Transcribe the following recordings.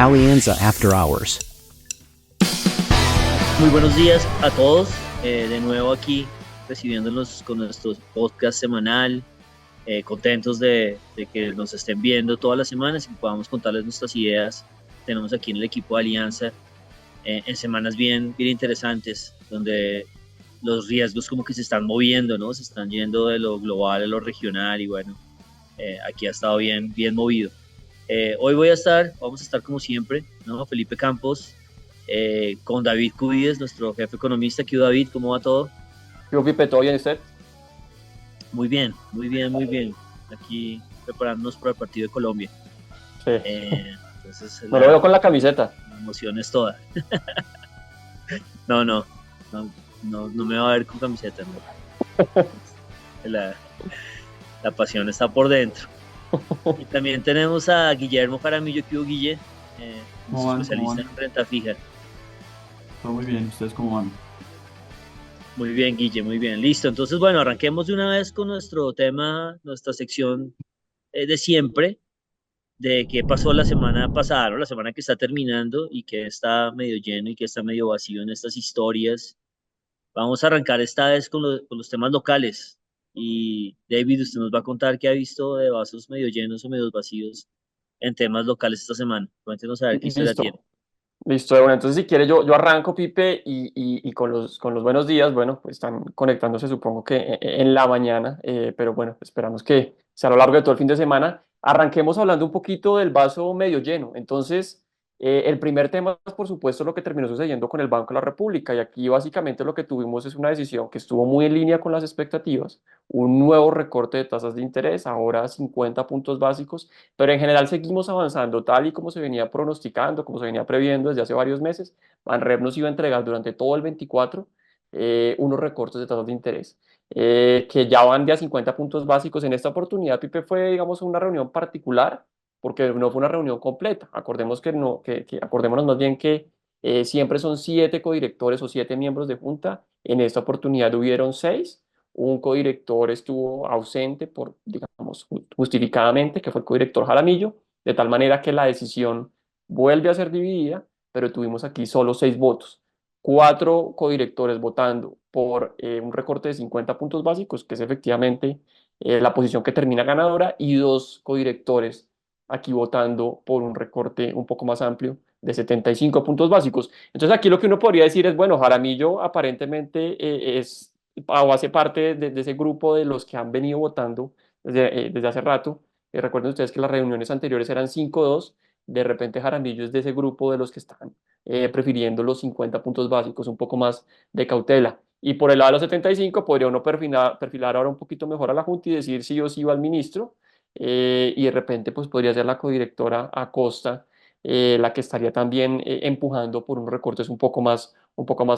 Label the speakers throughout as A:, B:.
A: Alianza After Hours.
B: Muy buenos días a todos, de nuevo aquí recibiéndonos con nuestro podcast semanal, contentos de que nos estén viendo todas las semanas y que podamos contarles nuestras ideas. Tenemos aquí en el equipo de Alianza en semanas bien interesantes, donde los riesgos como que se están moviendo, ¿no? Se están yendo de lo global a lo regional y bueno, aquí ha estado bien movido. Hoy vamos a estar como siempre, ¿no? Felipe Campos, con David Cubides, nuestro jefe economista. ¿Qué David? ¿Cómo va todo?
C: Yo, Pipe, ¿todo bien usted?
B: Muy bien. Aquí preparándonos para el partido de Colombia.
C: Sí.
B: Entonces,
C: me lo veo con la camiseta.
B: La emoción es toda. No me va a ver con camiseta, no. La pasión está por dentro. Y también tenemos a Guillermo Jaramillo. ¿Qué hubo, Guille? Especialista en renta fija.
D: Todo muy bien, ¿ustedes cómo van?
B: Muy bien, Guille, muy bien. Listo, entonces, bueno, arranquemos de una vez con nuestro tema, nuestra sección de siempre, de qué pasó la semana pasada, ¿no? La semana que está terminando y que está medio lleno y que está medio vacío en estas historias. Vamos a arrancar esta vez con los temas locales. Y David, usted nos va a contar qué ha visto de vasos medio llenos o medio vacíos en temas locales esta semana. Cuéntenos a ver qué historia tiene.
C: Listo, bueno, entonces si quiere yo arranco, Pipe, y con los buenos días, bueno, pues están conectándose supongo que en la mañana, pero bueno, esperamos que sea a lo largo de todo el fin de semana. Arranquemos hablando un poquito del vaso medio lleno. Entonces, el primer tema es por supuesto lo que terminó sucediendo con el Banco de la República, y aquí básicamente lo que tuvimos es una decisión que estuvo muy en línea con las expectativas, un nuevo recorte de tasas de interés, ahora 50 puntos básicos, pero en general seguimos avanzando tal y como se venía pronosticando, como se venía previendo desde hace varios meses. Banrep nos iba a entregar durante todo el 24 unos recortes de tasas de interés que ya van de a 50 puntos básicos. En esta oportunidad, Pipe, fue, digamos, una reunión particular, porque no fue una reunión completa. Acordémonos más bien que siempre son 7 codirectores o 7 miembros de junta. En esta oportunidad hubieron 6. Un codirector estuvo ausente por, digamos, justificadamente, que fue el codirector Jaramillo, de tal manera que la decisión vuelve a ser dividida, pero tuvimos aquí solo 6 votos. 4 codirectores votando por un recorte de 50 puntos básicos, que es efectivamente la posición que termina ganadora, y 2 codirectores aquí votando por un recorte un poco más amplio de 75 puntos básicos. Entonces aquí lo que uno podría decir es, bueno, Jaramillo aparentemente es o hace parte de ese grupo de los que han venido votando desde hace rato. Recuerden ustedes que las reuniones anteriores eran 5-2, de repente Jaramillo es de ese grupo de los que están prefiriendo los 50 puntos básicos, un poco más de cautela. Y por el lado de los 75 podría uno perfilar ahora un poquito mejor a la Junta y decir sí o sí va al ministro, y de repente pues podría ser la codirectora Acosta la que estaría también empujando por unos recortes un poco más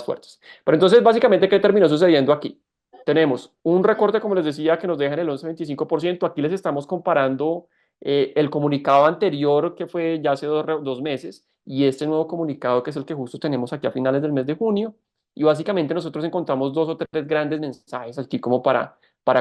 C: fuertes. Pero entonces, básicamente, ¿qué terminó sucediendo aquí? Tenemos un recorte, como les decía, que nos deja en el 11,25%. Aquí les estamos comparando el comunicado anterior, que fue ya hace 2 meses, y este nuevo comunicado, que es el que justo tenemos aquí a finales del mes de junio. Y básicamente nosotros encontramos 2 o 3 grandes mensajes aquí como para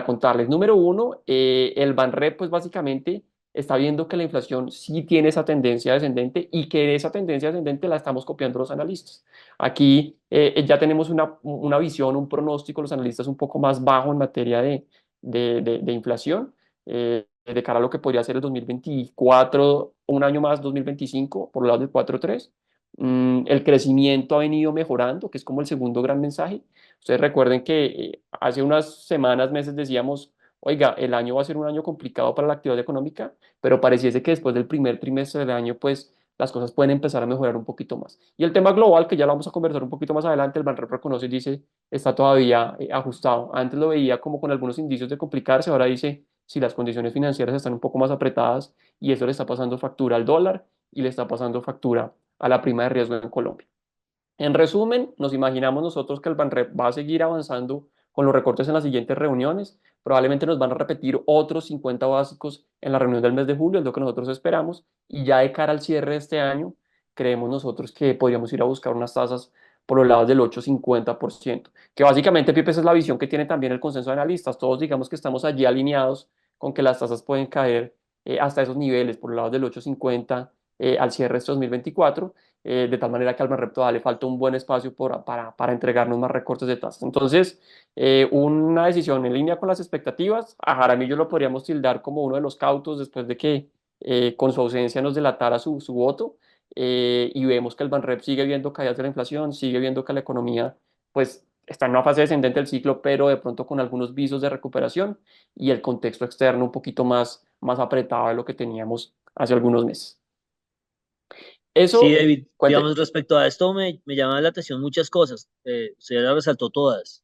C: contarles. Número uno, el Banrep, pues básicamente está viendo que la inflación sí tiene esa tendencia descendente y que esa tendencia descendente la estamos copiando los analistas. Aquí ya tenemos una visión, un pronóstico, los analistas un poco más bajo en materia de inflación, de cara a lo que podría ser el 2024, un año más, 2025, por el lado del 4,3. El crecimiento ha venido mejorando, que es como el segundo gran mensaje. Ustedes recuerden que hace unas semanas, meses decíamos, oiga, el año va a ser un año complicado para la actividad económica, pero pareciese que después del primer trimestre del año, pues las cosas pueden empezar a mejorar un poquito más. Y el tema global, que ya lo vamos a conversar un poquito más adelante, el Banrep reconoce y dice, está todavía ajustado. Antes lo veía como con algunos indicios de complicarse, ahora dice, si las condiciones financieras están un poco más apretadas, y eso le está pasando factura al dólar y le está pasando factura a la prima de riesgo en Colombia. En resumen, nos imaginamos nosotros que el Banrep va a seguir avanzando con los recortes en las siguientes reuniones. Probablemente nos van a repetir otros 50 básicos en la reunión del mes de julio, es lo que nosotros esperamos. Y ya de cara al cierre de este año, creemos nosotros que podríamos ir a buscar unas tasas por los lados del 8,50%, que básicamente, Pipe, esa es la visión que tiene también el consenso de analistas. Todos digamos que estamos allí alineados con que las tasas pueden caer hasta esos niveles, por los lados del 8,50 al cierre de este 2024, de tal manera que al Banrep todavía le falta un buen espacio para entregarnos más recortes de tasas. Entonces, una decisión en línea con las expectativas. A Jaramillo lo podríamos tildar como uno de los cautos después de que con su ausencia nos delatara su voto, y vemos que el Banrep sigue viendo caídas de la inflación, sigue viendo que la economía pues está en una fase descendente del ciclo, pero de pronto con algunos visos de recuperación y el contexto externo un poquito más apretado de lo que teníamos hace algunos meses.
B: Sí,
C: Eso,
B: David,
C: cuente.
B: digamos, respecto a esto me llama la atención muchas cosas. Usted ya resaltó todas,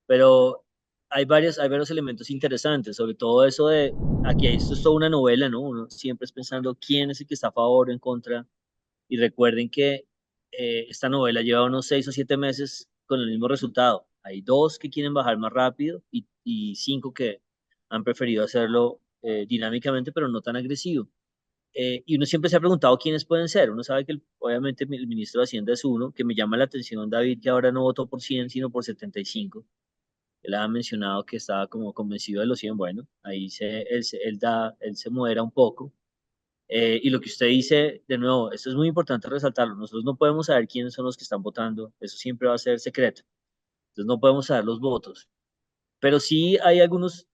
B: pero hay varios elementos interesantes, sobre todo eso de, aquí esto es toda una novela, ¿no? Uno siempre es pensando quién es el que está a favor o en contra, y recuerden que esta novela lleva unos 6 o 7 meses con el mismo resultado. Hay dos que quieren bajar más rápido y cinco que han preferido hacerlo dinámicamente, pero no tan agresivo. Y uno siempre se ha preguntado quiénes pueden ser. Uno sabe que obviamente el ministro de Hacienda es uno, que me llama la atención, David, que ahora no votó por 100 sino por 75. Él ha mencionado que estaba como convencido de los 100. Bueno, ahí él se modera un poco. Y lo que usted dice, de nuevo, esto es muy importante resaltarlo. Nosotros no podemos saber quiénes son los que están votando. Eso siempre va a ser secreto. Entonces no podemos saber los votos. Pero sí hay algunos,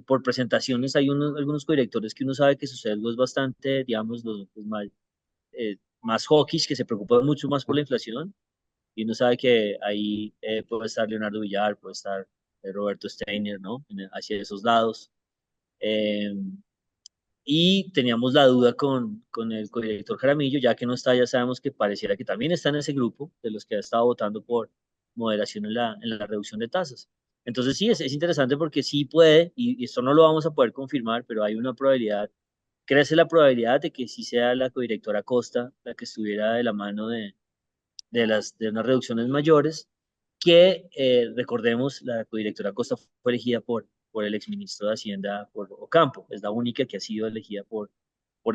B: por presentaciones, hay algunos codirectores que uno sabe que su sesgo es bastante, digamos, los más hawkish, que se preocupan mucho más por la inflación. Y uno sabe que ahí puede estar Leonardo Villar, puede estar Roberto Steiner, ¿no? Hacia esos lados. Eh, y teníamos la duda con el codirector Jaramillo, ya que no está, ya sabemos que pareciera que también está en ese grupo de los que ha estado votando por moderación en la reducción de tasas. Entonces sí, es interesante porque sí puede, y esto no lo vamos a poder confirmar, pero hay una probabilidad, crece la probabilidad de que sí sea la codirectora Costa la que estuviera de la mano de unas reducciones mayores, que recordemos, la codirectora Costa fue elegida por el exministro de Hacienda, por Ocampo, es la única que ha sido elegida por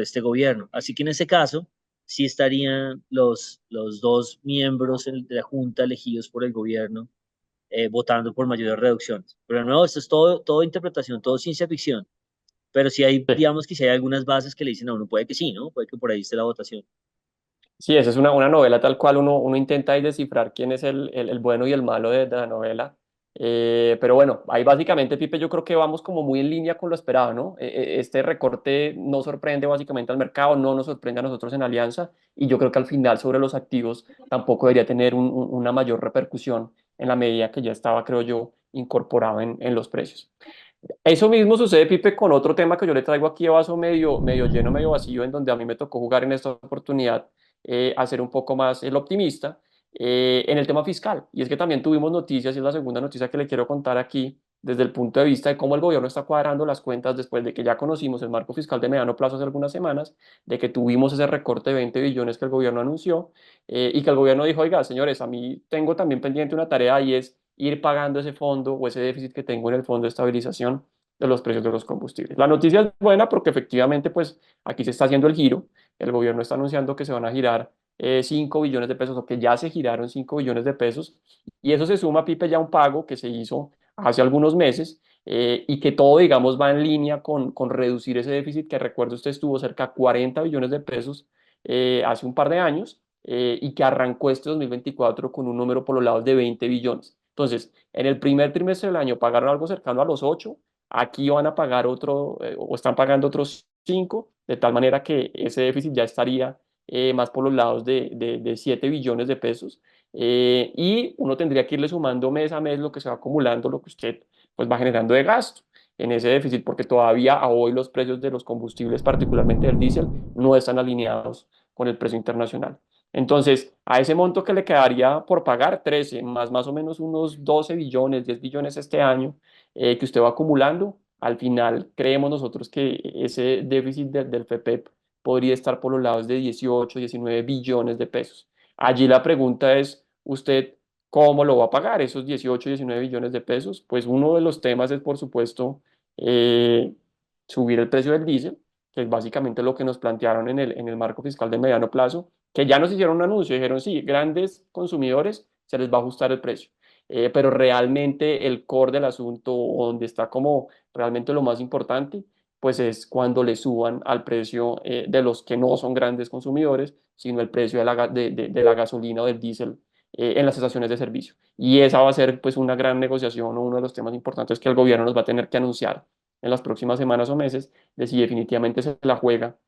B: este gobierno. Así que en ese caso, sí estarían los dos miembros de la Junta elegidos por el gobierno votando por mayores reducciones. Pero no, esto es todo interpretación, todo ciencia ficción. Pero sí hay,
C: Sí.
B: digamos que sí hay algunas bases que le dicen a uno, puede que sí, ¿no? Puede que por ahí esté la votación.
C: Sí, esa es una novela tal cual uno intenta ahí descifrar quién es el bueno y el malo de la novela. Pero bueno, ahí básicamente, Pipe, yo creo que vamos como muy en línea con lo esperado, ¿no? Este recorte no sorprende básicamente al mercado, no nos sorprende a nosotros en Alianza, y yo creo que al final sobre los activos tampoco debería tener una mayor repercusión en la medida que ya estaba, creo yo, incorporado en los precios. Eso mismo sucede, Pipe, con otro tema que yo le traigo aquí a vaso medio lleno, medio vacío, en donde a mí me tocó jugar en esta oportunidad, a ser un poco más el optimista, en el tema fiscal. Y es que también tuvimos noticias, y es la segunda noticia que le quiero contar aquí, desde el punto de vista de cómo el gobierno está cuadrando las cuentas después de que ya conocimos el marco fiscal de mediano plazo hace algunas semanas, de que tuvimos ese recorte de 20 billones que el gobierno anunció, y que el gobierno dijo, oiga, señores, a mí tengo también pendiente una tarea y es ir pagando ese fondo o ese déficit que tengo en el fondo de estabilización de los precios de los combustibles. La noticia es buena porque efectivamente pues aquí se está haciendo el giro, el gobierno está anunciando que se van a girar 5 billones de pesos o que ya se giraron 5 billones de pesos, y eso se suma, Pipe, ya a un pago que se hizo hace algunos meses, y que todo, digamos, va en línea con reducir ese déficit que, recuerdo, usted estuvo cerca de 40 billones de pesos hace un par de años, y que arrancó este 2024 con un número por los lados de 20 billones. Entonces, en el primer trimestre del año pagaron algo cercano a los 8, aquí van a pagar otro, o están pagando otros 5, de tal manera que ese déficit ya estaría más por los lados de 7 billones de pesos. Y uno tendría que irle sumando mes a mes lo que se va acumulando, lo que usted pues va generando de gasto en ese déficit, porque todavía a hoy los precios de los combustibles, particularmente del diésel, no están alineados con el precio internacional. Entonces, a ese monto que le quedaría por pagar, 13, más o menos unos 12 billones, 10 billones este año, que usted va acumulando, al final creemos nosotros que ese déficit del FEPEP podría estar por los lados de 18, 19 billones de pesos. Allí la pregunta es, ¿usted cómo lo va a pagar esos 18, 19 billones de pesos? Pues uno de los temas es, por supuesto, eh, subir el precio del diésel, que es básicamente lo que nos plantearon en el marco fiscal de mediano plazo, que ya nos hicieron un anuncio, dijeron, sí, grandes consumidores se les va a ajustar el precio. Pero realmente el core del asunto, donde está como realmente lo más importante, pues es cuando le suban al precio de los que no son grandes consumidores, sino el precio de la gasolina o del diésel en las estaciones de servicio. Y esa va a ser pues una gran negociación o uno de los temas importantes que el gobierno nos va a tener que anunciar en las próximas semanas o meses, de si definitivamente se la juega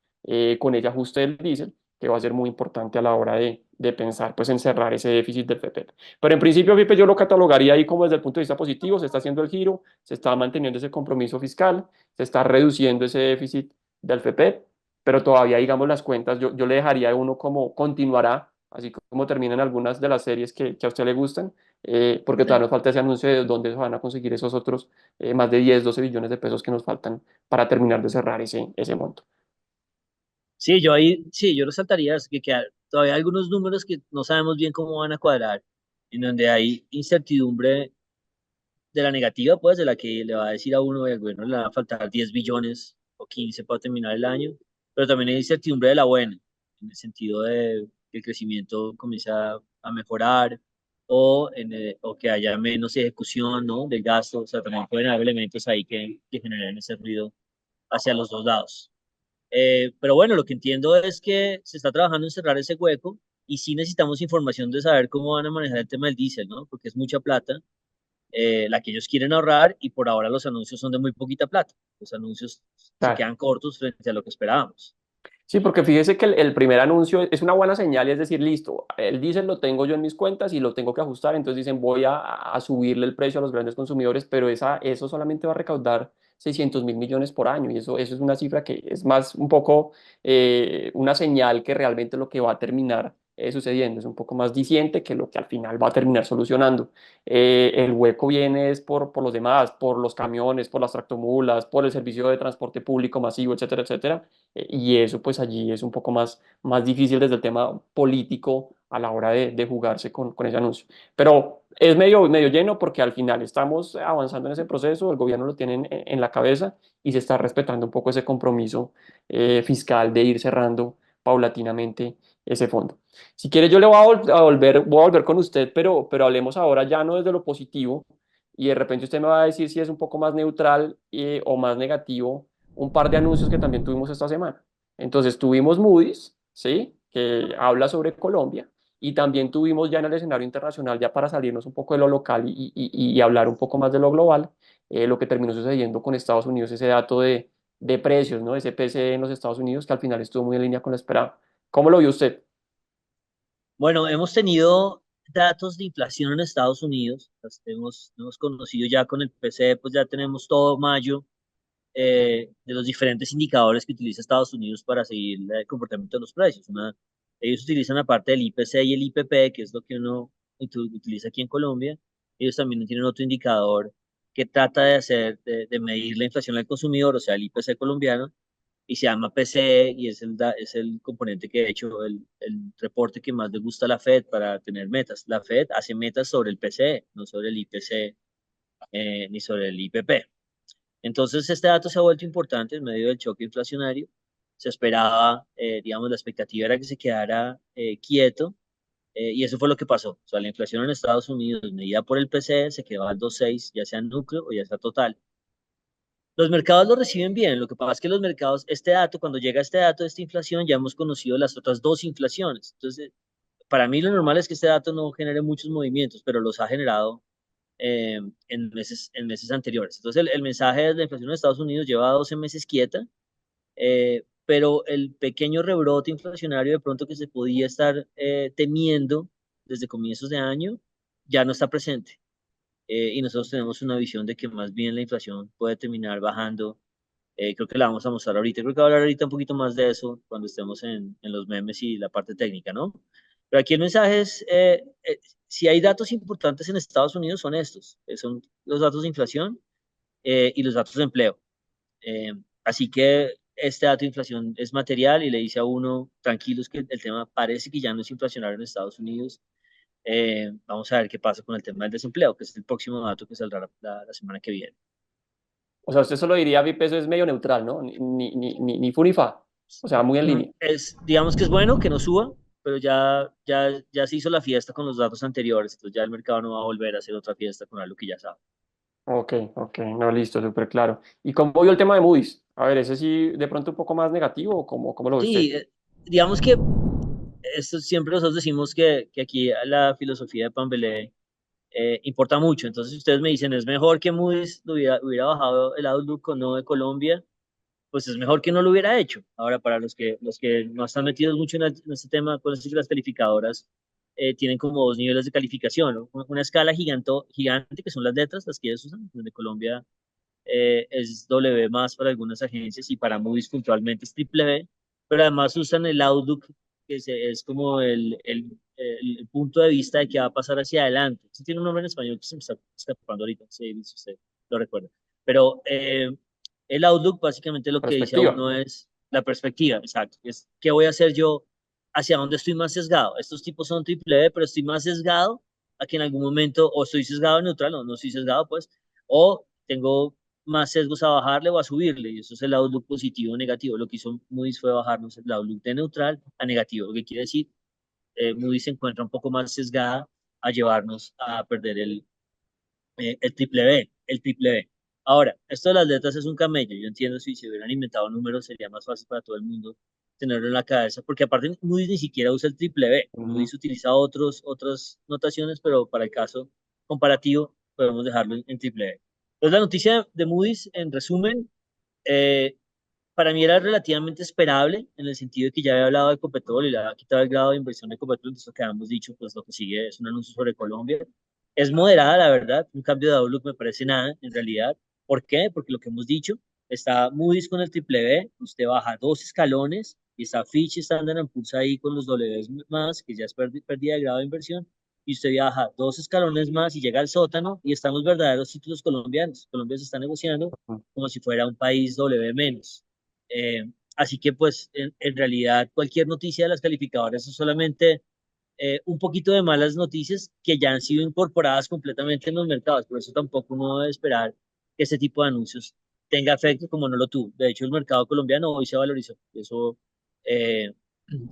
C: con ese ajuste del diésel, que va a ser muy importante a la hora de pensar pues en cerrar ese déficit del FEPEP. Pero en principio, Pipe, yo lo catalogaría ahí como desde el punto de vista positivo, se está haciendo el giro, se está manteniendo ese compromiso fiscal, se está reduciendo ese déficit del FEPEP, pero todavía, digamos, las cuentas, yo le dejaría a uno como continuará, así como terminan algunas de las series que a usted le gustan, porque todavía nos falta ese anuncio de dónde se van a conseguir esos otros más de 10, 12 billones de pesos que nos faltan para terminar de cerrar ese monto.
B: Sí, yo ahí, sí, yo resaltaría es todavía hay algunos números que no sabemos bien cómo van a cuadrar, en donde hay incertidumbre de la negativa, pues, de la que le va a decir a uno, bueno, le va a faltar 10 billones o 15 para terminar el año, pero también hay incertidumbre de la buena, en el sentido de que el crecimiento comience a mejorar o que haya menos ejecución, ¿no? Del gasto, o sea, también pueden haber elementos ahí que generen ese ruido hacia los dos lados. Pero bueno, lo que entiendo es que se está trabajando en cerrar ese hueco y sí necesitamos información de saber cómo van a manejar el tema del diésel, ¿no? Porque es mucha plata la que ellos quieren ahorrar y por ahora los anuncios son de muy poquita plata. Los anuncios se
C: Claro.
B: quedan cortos frente a lo que esperábamos.
C: Sí, porque fíjese que el primer anuncio es una buena señal, y es decir, listo, el diésel lo tengo yo en mis cuentas y lo tengo que ajustar, entonces dicen voy a subirle el precio a los grandes consumidores, pero eso solamente va a recaudar 600.000 millones por año y eso es una cifra que es más un poco una señal que realmente lo que va a terminar sucediendo, es un poco más diciente que lo que al final va a terminar solucionando. El hueco viene es por los demás, por los camiones, por las tractomulas, por el servicio de transporte público masivo, etcétera, etcétera, y eso pues allí es un poco más difícil desde el tema político a la hora de jugarse con ese anuncio. Pero es medio lleno porque al final estamos avanzando en ese proceso, el gobierno lo tiene en la cabeza y se está respetando un poco ese compromiso fiscal de ir cerrando paulatinamente ese fondo. Si quiere yo le voy a volver con usted, pero hablemos ahora ya no desde lo positivo y de repente usted me va a decir si es un poco más neutral o más negativo un par de anuncios que también tuvimos esta semana. Entonces tuvimos Moody's, ¿sí? Que habla sobre Colombia, y también tuvimos ya en el escenario internacional, ya para salirnos un poco de lo local y hablar un poco más de lo global, lo que terminó sucediendo con Estados Unidos, ese dato de precios, ¿no? Ese PCE en los Estados Unidos que al final estuvo muy en línea con lo esperado. ¿Cómo lo vio usted?
B: Bueno, hemos tenido datos de inflación en Estados Unidos. Hemos conocido ya con el PCE, pues ya tenemos todo mayo de los diferentes indicadores que utiliza Estados Unidos para seguir el comportamiento de los precios. Ellos utilizan aparte del IPC y el IPP, que es lo que uno utiliza aquí en Colombia, ellos también tienen otro indicador que trata de medir la inflación al consumidor, o sea, el IPC colombiano, y se llama PCE y es el componente que, de hecho, el reporte que más le gusta a la Fed para tener metas. La Fed hace metas sobre el PCE, no sobre el IPC ni sobre el IPP. Entonces, este dato se ha vuelto importante en medio del choque inflacionario. Se esperaba, digamos, la expectativa era que se quedara quieto y eso fue lo que pasó. O sea, la inflación en Estados Unidos, medida por el PCE, se quedó al 2,6, ya sea en núcleo o ya sea total. Los mercados lo reciben bien, lo que pasa es que los mercados, este dato, cuando llega este dato de esta inflación, ya hemos conocido las otras dos inflaciones. Entonces, para mí lo normal es que este dato no genere muchos movimientos, pero los ha generado en meses anteriores. Entonces, el mensaje de la inflación de Estados Unidos lleva 12 meses quieta, pero el pequeño rebrote inflacionario de pronto que se podía estar temiendo desde comienzos de año ya no está presente. Y nosotros tenemos una visión de que más bien la inflación puede terminar bajando. Creo que la vamos a mostrar ahorita. Creo que voy a hablar ahorita un poquito más de eso cuando estemos en los memes y la parte técnica, ¿no? Pero aquí el mensaje es, si hay datos importantes en Estados Unidos son estos, son los datos de inflación y los datos de empleo. Eh, Así que este dato de inflación es material y le dice a uno, tranquilos que el tema parece que ya no es inflacionario en Estados Unidos. Vamos a ver qué pasa con el tema del desempleo, que es el próximo dato que saldrá la semana que viene.
C: O sea, usted solo diría, VIP, eso es medio neutral, ¿no? Ni fu ni fa. O sea, muy en línea.
B: Digamos que es bueno que no suba, pero ya se hizo la fiesta con los datos anteriores, entonces ya el mercado no va a volver a hacer otra fiesta con algo que ya sabe.
C: Ok, ok, no, listo, súper claro. ¿Y cómo vio el tema de Moody's? A ver, ese sí de pronto un poco más negativo, ¿o cómo lo ve usted?
B: Sí, digamos que esto siempre nosotros decimos que aquí la filosofía de Pambelé importa mucho. Entonces, si ustedes me dicen, es mejor que Moody's hubiera bajado el outlook o no de Colombia, pues es mejor que no lo hubiera hecho. Ahora, para los que no están metidos mucho en este tema, con las calificadoras tienen como dos niveles de calificación, ¿no? Una escala gigante, que son las letras, las que ellos usan, donde Colombia es W más para algunas agencias y para Moody's puntualmente es triple B, pero además usan el Outlook, es como el punto de vista de qué va a pasar hacia adelante. Eso tiene un nombre en español que se me está escapando ahorita, si usted lo recuerda. Pero el Outlook básicamente lo que dice a
C: Perspectiva.
B: uno es la perspectiva, exacto. Es qué voy a hacer yo, hacia dónde estoy más sesgado. Estos tipos son triple B, pero estoy más sesgado a que en algún momento o estoy sesgado neutral o no estoy sesgado, pues, o tengo más sesgos a bajarle o a subirle, y eso es el outlook positivo o negativo. Lo que hizo Moody's fue bajarnos el outlook de neutral a negativo, lo que quiere decir, Moody's se encuentra un poco más sesgada a llevarnos a perder el triple B, el triple B. Ahora, esto de las letras es un camello. Yo entiendo si se hubieran inventado números sería más fácil para todo el mundo tenerlo en la cabeza, porque aparte Moody's ni siquiera usa el triple B.
C: Ujú.
B: Moody's utiliza otras notaciones, pero para el caso comparativo podemos dejarlo en triple B. Entonces la noticia de Moody's, en resumen, eh, para mí era relativamente esperable, en el sentido de que ya había hablado de Ecopetrol y le había quitado el grado de inversión de Ecopetrol, eso que habíamos dicho, pues lo que sigue es un anuncio sobre Colombia. Es moderada, la verdad, un cambio de outlook me parece nada, en realidad. ¿Por qué? Porque lo que hemos dicho, está Moody's con el triple B, usted baja dos escalones, y está Fitch, Standard Poor's ahí con los Ws más, que ya es pérdida de grado de inversión, y usted viaja dos escalones más y llega al sótano, y están los verdaderos títulos colombianos. Colombia se está negociando como si fuera un país W menos. Así que pues en realidad cualquier noticia de las calificadoras es solamente un poquito de malas noticias que ya han sido incorporadas completamente en los mercados. Por eso tampoco uno debe esperar que este tipo de anuncios tenga efecto como no lo tuvo. De hecho, el mercado colombiano hoy se valorizó. Eso eh,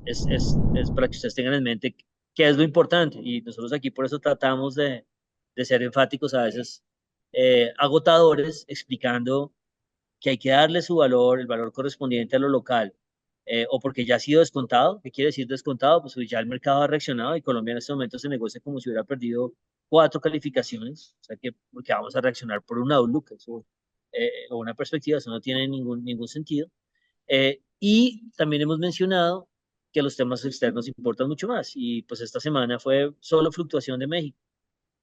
B: es para que ustedes tengan en mente qué es lo importante. Y nosotros aquí por eso tratamos de ser enfáticos, a veces agotadores, explicando que hay que darle su valor, el valor correspondiente a lo local, o porque ya ha sido descontado. ¿Qué quiere decir descontado? Pues ya el mercado ha reaccionado y Colombia en este momento se negocia como si hubiera perdido cuatro calificaciones, o sea que porque vamos a reaccionar por un outlook, eso, o una perspectiva, eso no tiene ningún sentido. Y también hemos mencionado que los temas externos importan mucho más, y pues esta semana fue solo fluctuación de México.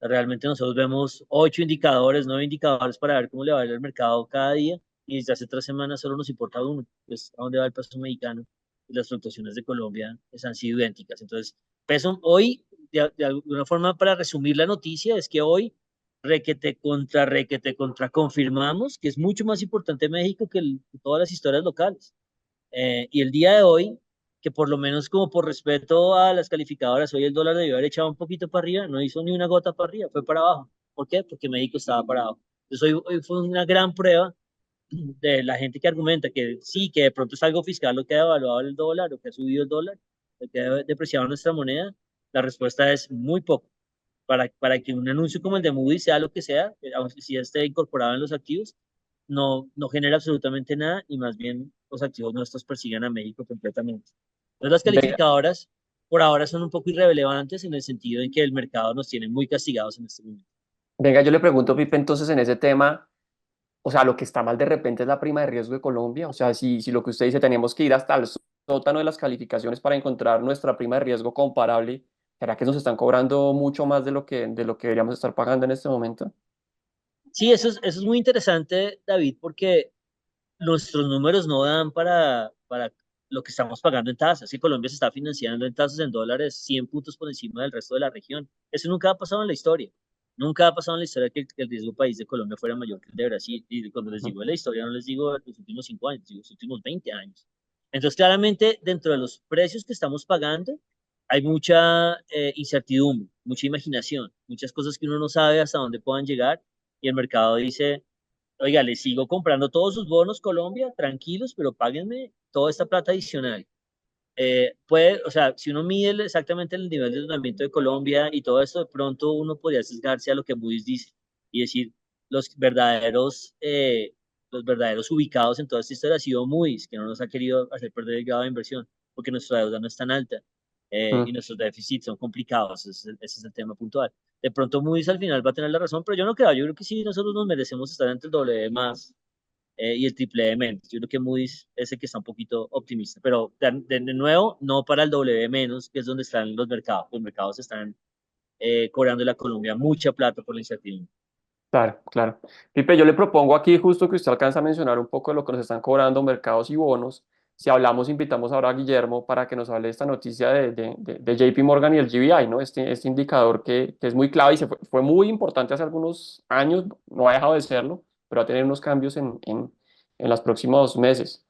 B: Realmente nosotros vemos 8 indicadores, 9 indicadores para ver cómo le va a ir el mercado cada día, y desde hace 3 semanas solo nos importa uno, pues a dónde va el peso mexicano, y las fluctuaciones de Colombia pues, han sido idénticas. Entonces, peso hoy, de alguna forma, para resumir la noticia, es que hoy requete contra confirmamos que es mucho más importante México que todas las historias locales. Y el día de hoy, que por lo menos como por respeto a las calificadoras, hoy el dólar debió haber echado un poquito para arriba, no hizo ni una gota para arriba, fue para abajo. ¿Por qué? Porque México estaba parado. Entonces hoy fue una gran prueba de la gente que argumenta que sí, que de pronto es algo fiscal lo que ha devaluado el dólar o que ha subido el dólar, lo que ha depreciado nuestra moneda. La respuesta es muy poco. Para que un anuncio como el de Moody's sea lo que sea, aunque si esté incorporado en los activos, no genera absolutamente nada, y más bien los activos nuestros persiguen a México completamente. Entonces las
C: Venga,
B: calificadoras por ahora son un poco irrelevantes, en el sentido en que el mercado nos tiene muy castigados en este momento.
C: venga, yo le pregunto, Pipe, entonces en ese tema, o sea, lo que está mal de repente es la prima de riesgo de Colombia, o sea, si lo que usted dice, tenemos que ir hasta el sótano de las calificaciones para encontrar nuestra prima de riesgo comparable, ¿será que nos están cobrando mucho más de lo que deberíamos estar pagando en este momento?
B: Sí, eso es muy interesante, David, porque nuestros números no dan para lo que estamos pagando en tasas. Si Colombia se está financiando en tasas en dólares 100 puntos por encima del resto de la región. Eso nunca ha pasado en la historia. Nunca ha pasado en la historia que el riesgo país de Colombia fuera mayor que el de Brasil. Y cuando les digo de la historia, no les digo de los últimos 5 años, digo los últimos 20 años. Entonces, claramente, dentro de los precios que estamos pagando, hay mucha incertidumbre, mucha imaginación, muchas cosas que uno no sabe hasta dónde puedan llegar, y el mercado dice, oiga, le sigo comprando todos sus bonos Colombia, tranquilos, pero páguenme toda esta plata adicional. O sea, si uno mide exactamente el nivel de endeudamiento de Colombia y todo esto, de pronto uno podría sesgarse a lo que Moody's dice y decir, los verdaderos ubicados en toda esta historia ha sido Moody's, que no nos ha querido hacer perder el grado de inversión, porque nuestra deuda no es tan alta y
C: Mm.
B: nuestros déficits son complicados, ese es el tema puntual. De pronto Moody's al final va a tener la razón, pero yo no creo, yo creo que sí, nosotros nos merecemos estar entre el doble D más y el triple D menos. Yo creo que Moody's es el que está un poquito optimista, pero de nuevo, no para el doble D menos, que es donde están los mercados. Los mercados están cobrando a la Colombia mucha plata por la incertidumbre.
C: Claro, claro. Pipe, yo le propongo aquí justo que usted alcanza a mencionar un poco de lo que nos están cobrando mercados y bonos. Si hablamos, invitamos ahora a Guillermo para que nos hable de esta noticia de JP Morgan y el GBI, ¿no? Este indicador que es muy clave y fue muy importante hace algunos años, no ha dejado de serlo, pero va a tener unos cambios en los próximos meses.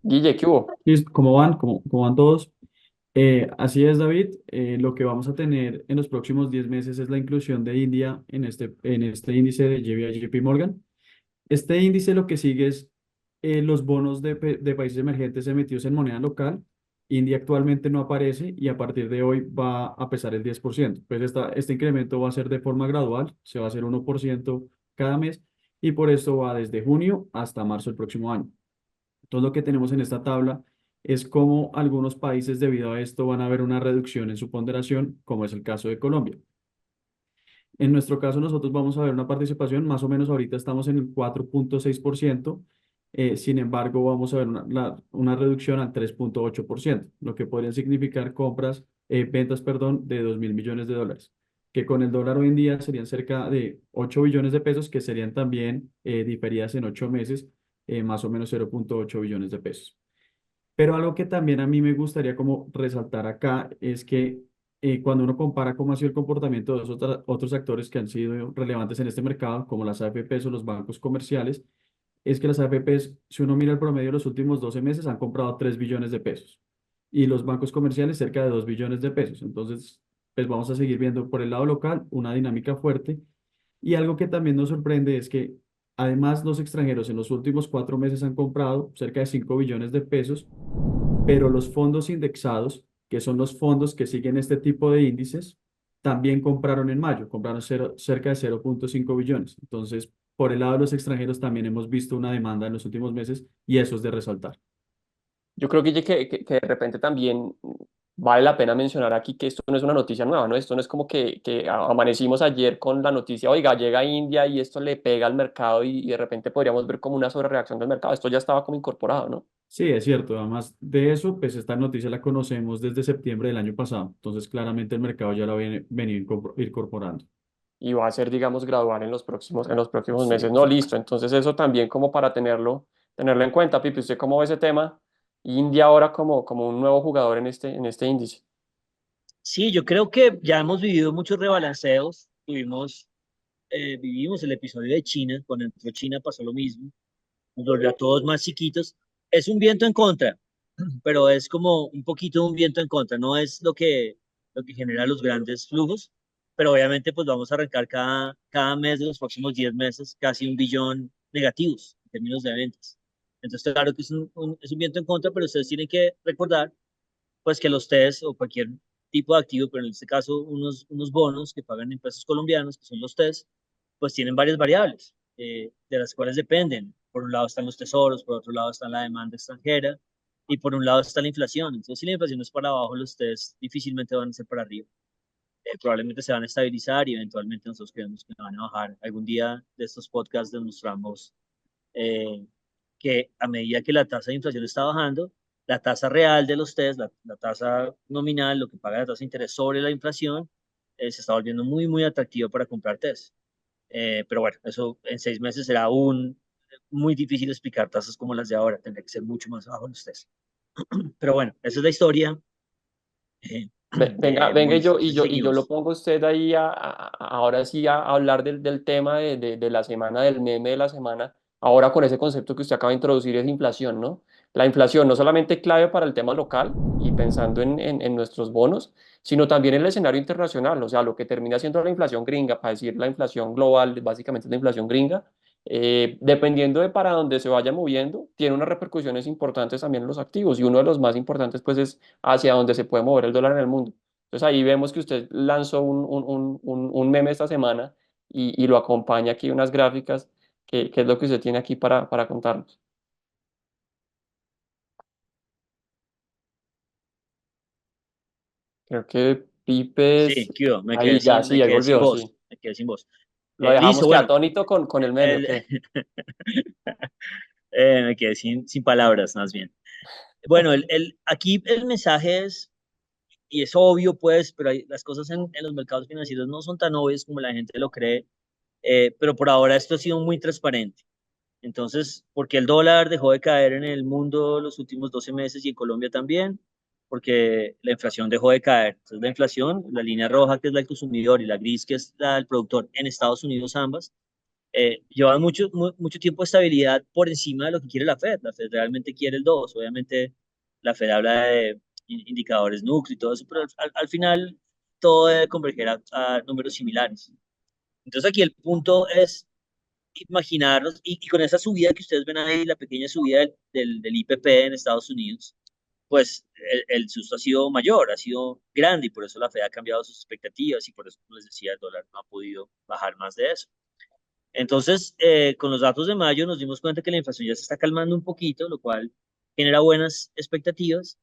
C: Guille, ¿qué hubo?
D: Listo, ¿cómo van? ¿Cómo van todos? Así es, David. Lo que vamos a tener en los próximos 10 meses es la inclusión de India en este índice de JP Morgan. Este índice lo que sigue es los bonos de países emergentes emitidos en moneda local. India actualmente no aparece y a partir de hoy va a pesar el 10%. Pues este incremento va a ser de forma gradual, se va a hacer 1% cada mes y por esto va desde junio hasta marzo del próximo año. Todo lo que tenemos en esta tabla es cómo algunos países debido a esto van a ver una reducción en su ponderación, como es el caso de Colombia. En nuestro caso, nosotros vamos a ver una participación, más o menos ahorita estamos en el 4,6%, sin embargo, vamos a ver una reducción al 3,8%, lo que podría significar ventas, perdón, de 2.000 millones de dólares, que con el dólar hoy en día serían cerca de 8 billones de pesos, que serían también diferidas en 8 meses, más o menos 0,8 billones de pesos. Pero algo que también a mí me gustaría como resaltar acá es que cuando uno compara cómo ha sido el comportamiento de los otros actores que han sido relevantes en este mercado, como las AFPs o los bancos comerciales, es que las AFPs, si uno mira el promedio de los últimos 12 meses, han comprado 3 billones de pesos y los bancos comerciales cerca de 2 billones de pesos. Entonces, pues vamos a seguir viendo por el lado local una dinámica fuerte y algo que también nos sorprende es que además los extranjeros en los últimos 4 meses han comprado cerca de 5 billones de pesos, pero los fondos indexados, que son los fondos que siguen este tipo de índices, también compraron en mayo, compraron cerca de 0,5 billones. Entonces, por el lado de los extranjeros también hemos visto una demanda en los últimos meses y eso es de resaltar.
C: Yo creo, Guille, que de repente también vale la pena mencionar aquí que esto no es una noticia nueva, ¿no? Esto no es como que amanecimos ayer con la noticia, oiga, llega India y esto le pega al mercado y de repente podríamos ver como una sobrereacción del mercado. Esto ya estaba como incorporado, ¿no?
D: Sí, es cierto. Además de eso, pues esta noticia la conocemos desde septiembre del año pasado. Entonces, claramente el mercado ya la viene venido incorporando.
C: Y va a ser, digamos, gradual en los próximos
D: Sí,
C: meses. No,
D: exacto.
C: listo. Entonces eso también como para tenerlo en cuenta, Pipe. ¿Usted cómo ve ese tema? India ahora como un nuevo jugador en este índice.
B: Sí, yo creo que ya hemos vivido muchos rebalanceos. Vivimos el episodio de China, cuando entró China pasó lo mismo, nos volvió a todos más chiquitos. Es un viento en contra, pero es como un poquito un viento en contra, no es lo que genera los grandes flujos, pero obviamente pues vamos a arrancar cada mes de los próximos 10 meses casi 1 billón negativos en términos de ventas. Entonces, claro que es es un viento en contra, pero ustedes tienen que recordar pues que los TES o cualquier tipo de activo, pero en este caso unos bonos que pagan en pesos colombianos, que son los TES, pues tienen varias variables de las cuales dependen. Por un lado están los tesoros, por otro lado está la demanda extranjera y por un lado está la inflación. Entonces, si la inflación es para abajo, los TES difícilmente van a ser para arriba. Probablemente se van a estabilizar y eventualmente nosotros creemos que van a bajar. Algún día de estos podcasts demostramos eh, que a medida que la tasa de inflación está bajando, la tasa real de los TES, la tasa nominal, lo que paga la tasa de interés sobre la inflación, se está volviendo muy, muy atractiva para comprar TES. Pero bueno, eso en 6 meses será aún muy difícil explicar tasas como las de ahora, tendría que ser mucho más bajo los TES. Pero bueno, esa es la historia eh,
C: Venga,
B: de
C: venga y
B: Moody's.
C: yo,
B: No
C: y
B: sé si
C: yo, y yo lo
B: seguimos.
C: pongo a usted ahí ahora sí a hablar del tema de la semana, del meme de la semana, ahora con ese concepto que usted acaba de introducir es inflación, ¿no? La inflación no solamente clave para el tema local y pensando en nuestros bonos, sino también en el escenario internacional, o sea, lo que termina siendo la inflación gringa, para decir la inflación global, básicamente es la inflación gringa, dependiendo de para dónde se vaya moviendo, tiene unas repercusiones importantes también en los activos y uno de los más importantes pues es hacia dónde se puede mover el dólar en el mundo. Entonces ahí vemos que usted lanzó un meme esta semana y lo acompaña aquí unas gráficas, que es lo que usted tiene aquí para contarnos. Creo que Pipe
B: Sí,
C: es...
B: ¿qué hubo?
C: Ahí ya, sí,
B: Me
C: ahí
B: quedé sin
C: volvió,
B: voz,
C: sí.
B: me quedé sin voz.
C: Lo dejamos
B: Listo,
C: que
B: bueno,
C: atónito con el meme, ¿o
B: el,
C: qué?
B: me quedé sin palabras, más bien. Bueno, aquí el mensaje es, y es obvio, pues, pero las cosas en los mercados financieros no son tan obvias como la gente lo cree, pero por ahora esto ha sido muy transparente. Entonces, porque el dólar dejó de caer en el mundo los últimos 12 meses y en Colombia también, porque la inflación dejó de caer. Entonces, la inflación, la línea roja, que es la del consumidor, y la gris, que es la del productor, en Estados Unidos ambas, llevan mucho tiempo de estabilidad por encima de lo que quiere la Fed. La Fed realmente quiere el 2. Obviamente, la Fed habla de indicadores núcleo y todo eso, pero al final todo debe converger a números similares. Entonces, aquí el punto es imaginarnos, y con esa subida que ustedes ven ahí, la pequeña subida del IPP en Estados Unidos, pues el susto ha sido mayor, ha sido grande, y por eso la Fed ha cambiado sus expectativas, y por eso, como les decía, el dólar no ha podido bajar más de eso. Entonces, con los datos de mayo nos dimos cuenta que la inflación ya se está calmando un poquito, lo cual genera buenas expectativas.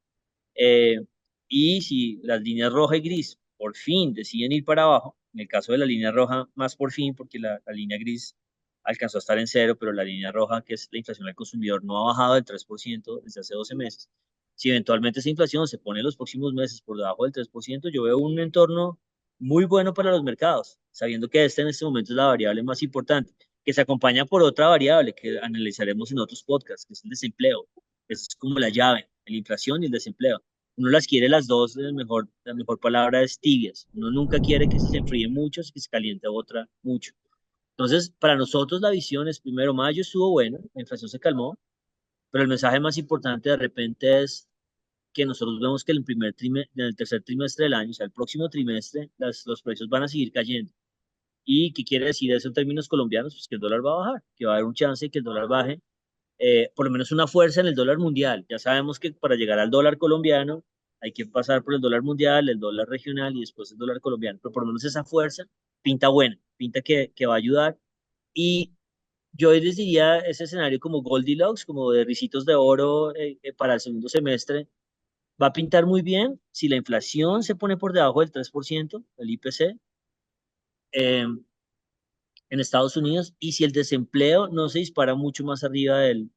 B: eh, y si las líneas roja y gris por fin deciden ir para abajo, en el caso de la línea roja, más por fin, porque la línea gris alcanzó a estar en cero, pero la línea roja, que es la inflación al consumidor, no ha bajado del 3% desde hace 12 meses. Si eventualmente esa inflación se pone en los próximos meses por debajo del 3%, yo veo un entorno muy bueno para los mercados, sabiendo que en este momento es la variable más importante, que se acompaña por otra variable que analizaremos en otros podcasts, que es el desempleo. Es como la llave, la inflación y el desempleo. Uno las quiere las dos, la mejor palabra es tibias. Uno nunca quiere que se enfríe mucho, que se caliente otra mucho. Entonces, para nosotros la visión es, primero, mayo estuvo bueno, la inflación se calmó, pero el mensaje más importante de repente es que nosotros vemos que en el tercer trimestre del año, o sea, el próximo trimestre, los precios van a seguir cayendo. ¿Y qué quiere decir eso en términos colombianos? Pues que el dólar va a bajar, que va a haber un chance de que el dólar baje, por lo menos una fuerza en el dólar mundial. Ya sabemos que para llegar al dólar colombiano hay que pasar por el dólar mundial, el dólar regional y después el dólar colombiano, pero por lo menos esa fuerza pinta buena, pinta que va a ayudar. Y yo les diría ese escenario como Goldilocks, como de ricitos de oro para el segundo semestre, va a pintar muy bien si la inflación se pone por debajo del 3%, el IPC, eh, en Estados Unidos, y si el desempleo no se dispara mucho más arriba del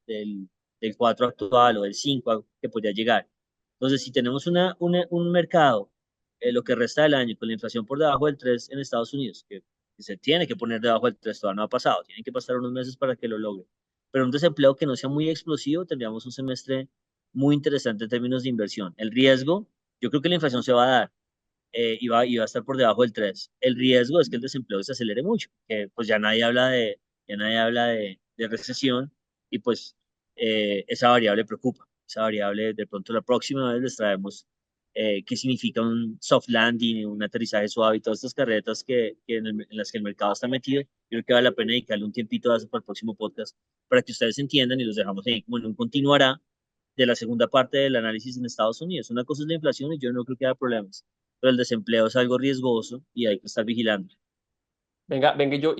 B: 4 actual o del 5 que podría llegar. Entonces, si tenemos un mercado, lo que resta del año, con la inflación por debajo del 3 en Estados Unidos, que se tiene que poner debajo del 3, todavía no ha pasado, tienen que pasar unos meses para que lo logre, pero un desempleo que no sea muy explosivo, tendríamos un semestre muy interesante en términos de inversión. El riesgo, yo creo que la inflación se va a dar, y va a estar por debajo del 3. El riesgo es que el desempleo se acelere mucho, que pues ya nadie habla de recesión, y pues esa variable preocupa. Esa variable, de pronto la próxima vez les traemos qué significa un soft landing, un aterrizaje suave y todas estas carretas en las que el mercado está metido. Yo creo que vale la pena dedicarle un tiempito a eso para el próximo podcast para que ustedes entiendan, y los dejamos ahí como en un continuará de la segunda parte del análisis en Estados Unidos. Una cosa es la inflación y yo no creo que haya problemas, pero el desempleo es algo riesgoso y hay que estar vigilando.
C: Venga, yo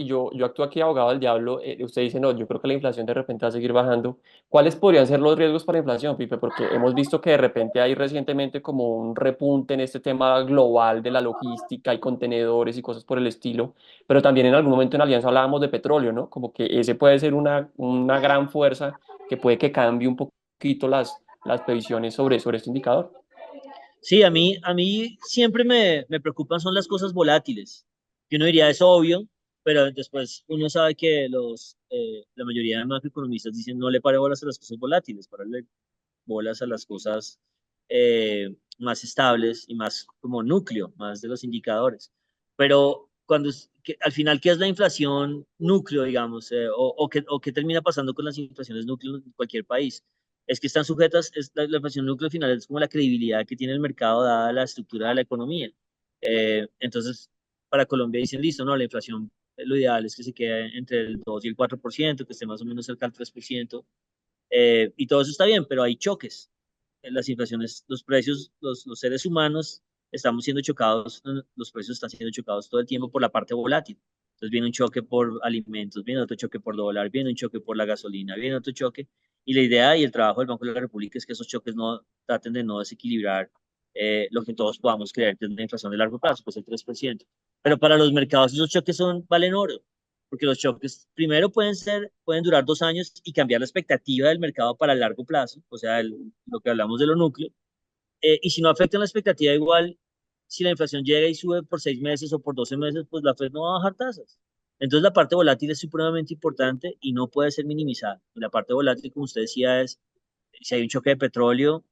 C: actúo aquí abogado del diablo. Usted dice, no, yo creo que la inflación de repente va a seguir bajando. ¿Cuáles podrían ser los riesgos para la inflación, Pipe? Porque hemos visto que de repente hay recientemente como un repunte en este tema global de la logística y contenedores y cosas por el estilo, pero también en algún momento en Alianza hablábamos de petróleo, ¿no? Como que ese puede ser una gran fuerza que puede que cambie un poquito las previsiones sobre este indicador.
B: Sí, a mí siempre me preocupan son las cosas volátiles, que uno diría es obvio, pero después uno sabe que la mayoría de macroeconomistas dicen no le pare bolas a las cosas volátiles, pararle bolas a las cosas más estables y más como núcleo, más de los indicadores. Pero al final, ¿qué es la inflación núcleo, digamos? ¿O qué termina pasando con las inflaciones núcleo en cualquier país? Es que están sujetas, la inflación núcleo al final es como la credibilidad que tiene el mercado dada la estructura de la economía. Entonces, para Colombia dicen, listo, no, la inflación, lo ideal es que se quede entre el 2 y el 4%, que esté más o menos cerca del 3%, y todo eso está bien, pero hay choques. En las inflaciones, los precios, los seres humanos estamos siendo chocados, los precios están siendo chocados todo el tiempo por la parte volátil. Entonces viene un choque por alimentos, viene otro choque por dólar, viene un choque por la gasolina, viene otro choque. Y la idea y el trabajo del Banco de la República es que esos choques no traten de no desequilibrar lo que todos podamos creer que es una inflación de largo plazo, pues el 3%. Pero para los mercados esos choques valen oro, porque los choques primero pueden durar 2 años y cambiar la expectativa del mercado para el largo plazo, o sea, lo que hablamos de lo núcleo. Y si no afectan la expectativa igual, si la inflación llega y sube por 6 meses o por 12 meses, pues la Fed no va a bajar tasas. Entonces la parte volátil es supremamente importante y no puede ser minimizada. Y la parte volátil, como usted decía, es si hay un choque de petróleo,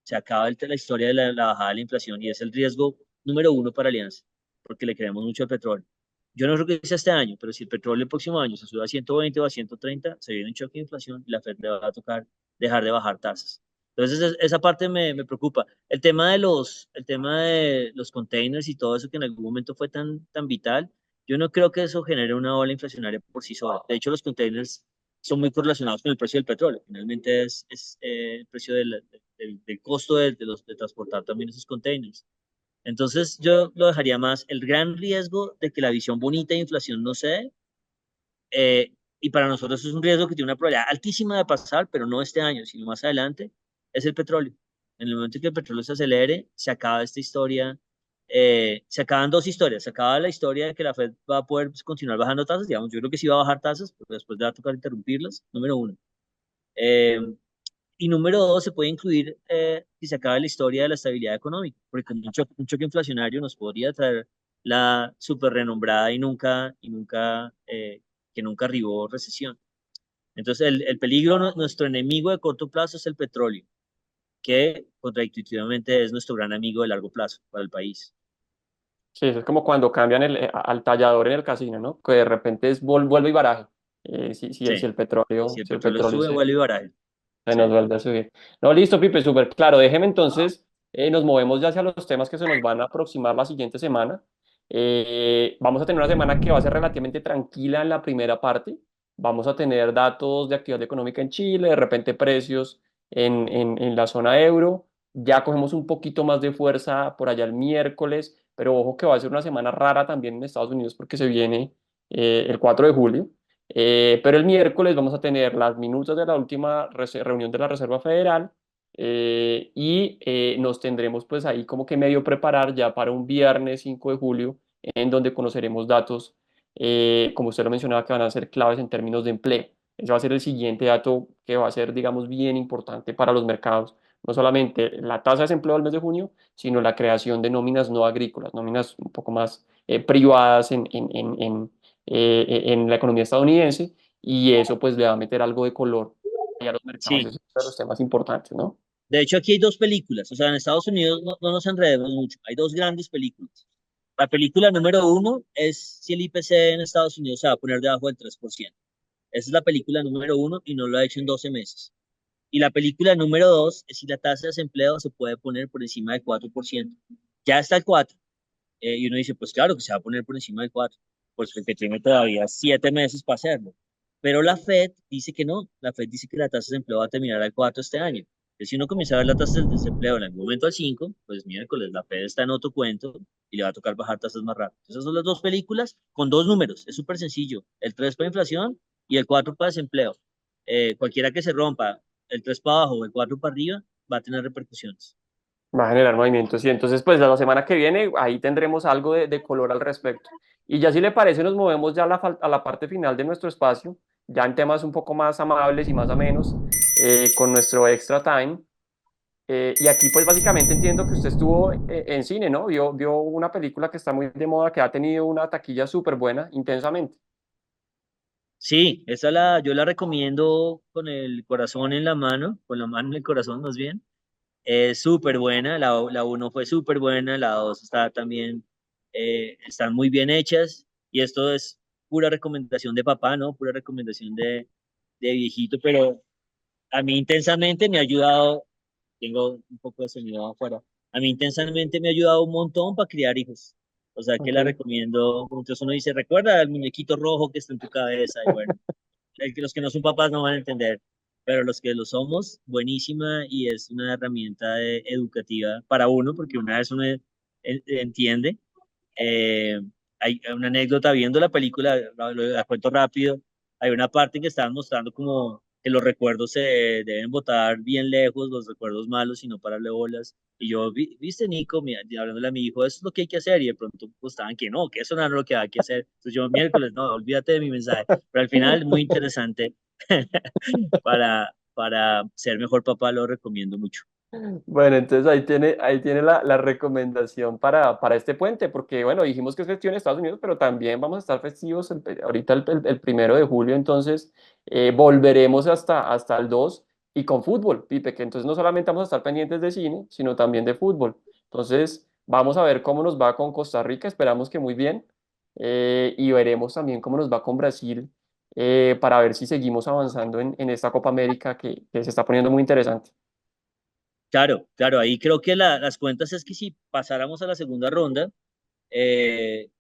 B: se acaba la historia de la bajada de la inflación y es el riesgo número uno para Alianza, porque le creemos mucho al petróleo. Yo no creo que sea este año, pero si el petróleo el próximo año se sube a 120 o a 130, se viene un choque de inflación y la Fed le va a tocar dejar de bajar tasas. Entonces, esa parte me preocupa. El tema de los containers y todo eso que en algún momento fue tan vital, yo no creo que eso genere una ola inflacionaria por sí sola. De hecho, los containers son muy correlacionados con el precio del petróleo. Finalmente es el precio del costo de transportar también esos containers. Entonces yo lo dejaría más el gran riesgo de que la visión bonita de inflación no se dé. Y para nosotros es un riesgo que tiene una probabilidad altísima de pasar, pero no este año, sino más adelante, es el petróleo. En el momento en que el petróleo se acelere, se acaba esta historia. Se acaban dos historias. Se acaba la historia de que la Fed va a poder continuar bajando tasas. Digamos, yo creo que sí va a bajar tasas, pero después le va a tocar interrumpirlas, número uno. Eh, y número dos, se puede incluir que se acabe la historia de la estabilidad económica, porque un choque inflacionario nos podría traer la super renombrada que nunca arribó recesión. Entonces, el peligro, nuestro enemigo de corto plazo es el petróleo, que contraintuitivamente es nuestro gran amigo de largo plazo para el país.
C: Sí, eso es como cuando cambian al tallador en el casino, ¿no? Que de repente es vuelve y baraje. Si
B: Sí,
C: el petróleo,
B: si el
C: si el
B: petróleo
C: petróleo
B: sube, vuelve y baraja.
C: se
B: Sí,
C: nos vuelve a subir. No, listo, Pipe, súper claro. Déjeme entonces, nos movemos ya hacia los temas que se nos van a aproximar la siguiente semana. Vamos a tener una semana que va a ser relativamente tranquila en la primera parte. Vamos a tener datos de actividad económica en Chile, de repente precios en la zona euro. Ya cogemos un poquito más de fuerza por allá el miércoles, pero ojo que va a ser una semana rara también en Estados Unidos porque se viene el 4 de julio. Pero el miércoles vamos a tener las minutas de la última reunión de la Reserva Federal, y nos tendremos pues ahí como que medio preparar ya para un viernes 5 de julio en donde conoceremos datos, como usted lo mencionaba, que van a ser claves en términos de empleo. Ese va a ser el siguiente dato que va a ser, digamos, bien importante para los mercados. No solamente la tasa de desempleo del mes de junio, sino la creación de nóminas no agrícolas, nóminas un poco más privadas en la economía estadounidense, y eso pues le va a meter algo de color a los mercados.
B: sí.
C: Eso es uno de los temas importantes, ¿no?
B: De hecho, aquí hay dos películas. O sea, en Estados Unidos no nos enredemos mucho. Hay dos grandes películas. La película número uno es si el IPC en Estados Unidos se va a poner debajo del 3%. Esa es la película número uno y no lo ha hecho en 12 meses. Y la película número dos es si la tasa de desempleo se puede poner por encima del 4%. Ya está el 4. Y uno dice, pues claro que se va a poner por encima del 4, pues porque tiene todavía 7 meses para hacerlo. Pero la Fed dice que no. La Fed dice que la tasa de desempleo va a terminar al 4 este año. Entonces, si uno comienza a ver la tasa de desempleo en algún momento al 5, pues miércoles la Fed está en otro cuento y le va a tocar bajar tasas más rápido. Esas son las dos películas con dos números. Es súper sencillo. El 3 para inflación y el 4 para desempleo. Cualquiera que se rompa, el 3 para abajo o el 4 para arriba, va a tener repercusiones.
C: Va a generar movimientos. Y entonces, pues la semana que viene, ahí tendremos algo de color al respecto. Y ya si le parece, nos movemos ya a la parte final de nuestro espacio, ya en temas un poco más amables y más amenos, con nuestro extra time. Y aquí, pues básicamente entiendo que usted estuvo en cine, ¿no? Vio una película que está muy de moda, que ha tenido una taquilla súper buena, intensamente.
B: Sí, yo la recomiendo con el corazón en la mano, con la mano en el corazón más bien. Es súper buena, la uno fue súper buena, la 2 está también, están muy bien hechas y esto es pura recomendación de papá, ¿no? Pura recomendación de viejito, pero a mí intensamente me ha ayudado, tengo un poco de sonido afuera, a mí intensamente me ha ayudado un montón para criar hijos. O sea que
C: Ok.
B: la recomiendo. Entonces uno dice, recuerda el muñequito rojo que está en tu cabeza y bueno los que no son papás no van a entender, pero los que lo somos, buenísima y es una herramienta educativa para uno, porque una vez uno entiende. Eh, hay una anécdota viendo la película, la cuento rápido. Hay una parte en que estaban mostrando como que los recuerdos se deben botar bien lejos, los recuerdos malos, y no pararle bolas. Y yo, viste, Nico, hablándole a mi hijo, eso es lo que hay que hacer. Y de pronto pues, estaban que no, que eso no era lo que hay que hacer. Entonces yo, miércoles, no, olvídate de mi mensaje. Pero al final es muy interesante para ser mejor papá, lo recomiendo mucho.
C: Bueno, entonces ahí tiene la recomendación para este puente, porque bueno, dijimos que es festivo en Estados Unidos, pero también vamos a estar festivos ahorita el 1 de julio, entonces volveremos hasta el 2 y con fútbol, Pipe, que entonces no solamente vamos a estar pendientes de cine, sino también de fútbol. Entonces vamos a ver cómo nos va con Costa Rica, esperamos que muy bien, y veremos también cómo nos va con Brasil, para ver si seguimos avanzando en esta Copa América que se está poniendo muy interesante.
B: Claro, claro, ahí creo que las cuentas es que si pasáramos a la segunda ronda, eh,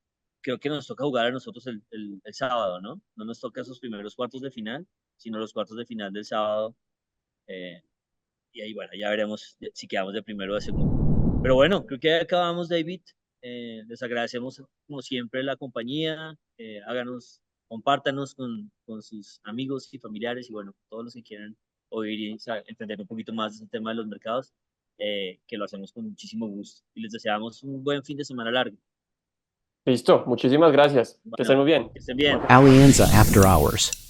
B: creo que nos toca jugar a nosotros el sábado, ¿no? No nos toca esos primeros cuartos de final, sino los cuartos de final del sábado. eh, y ahí, bueno, ya veremos si quedamos de primero o de segundo. Pero bueno, creo que acabamos, David. Les agradecemos, como siempre, la compañía. Compártanos con sus amigos y familiares y, bueno, todos los que quieran oír y entender un poquito más de este tema de los mercados, que lo hacemos con muchísimo gusto. Y les deseamos un buen fin de semana largo.
C: Listo, muchísimas gracias, que estén
B: Bueno,
C: muy bien.
B: que estén bien.
A: Alianza After Hours.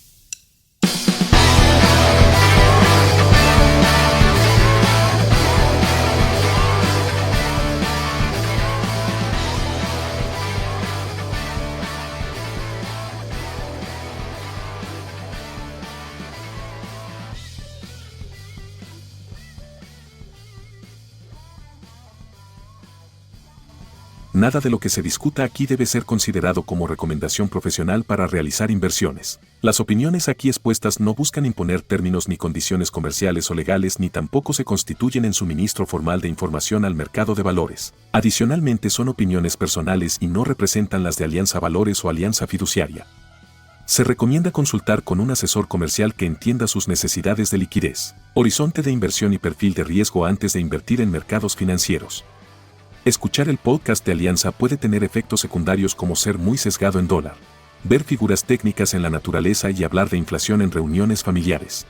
E: Nada de lo que se discuta aquí debe ser considerado como recomendación profesional para realizar inversiones. Las opiniones aquí expuestas no buscan imponer términos ni condiciones comerciales o legales, ni tampoco se constituyen en suministro formal de información al mercado de valores. Adicionalmente, son opiniones personales y no representan las de Alianza Valores o Alianza Fiduciaria. Se recomienda consultar con un asesor comercial que entienda sus necesidades de liquidez, horizonte de inversión y perfil de riesgo antes de invertir en mercados financieros. Escuchar el podcast de Alianza puede tener efectos secundarios como ser muy sesgado en dólar, ver figuras técnicas en la naturaleza y hablar de inflación en reuniones familiares.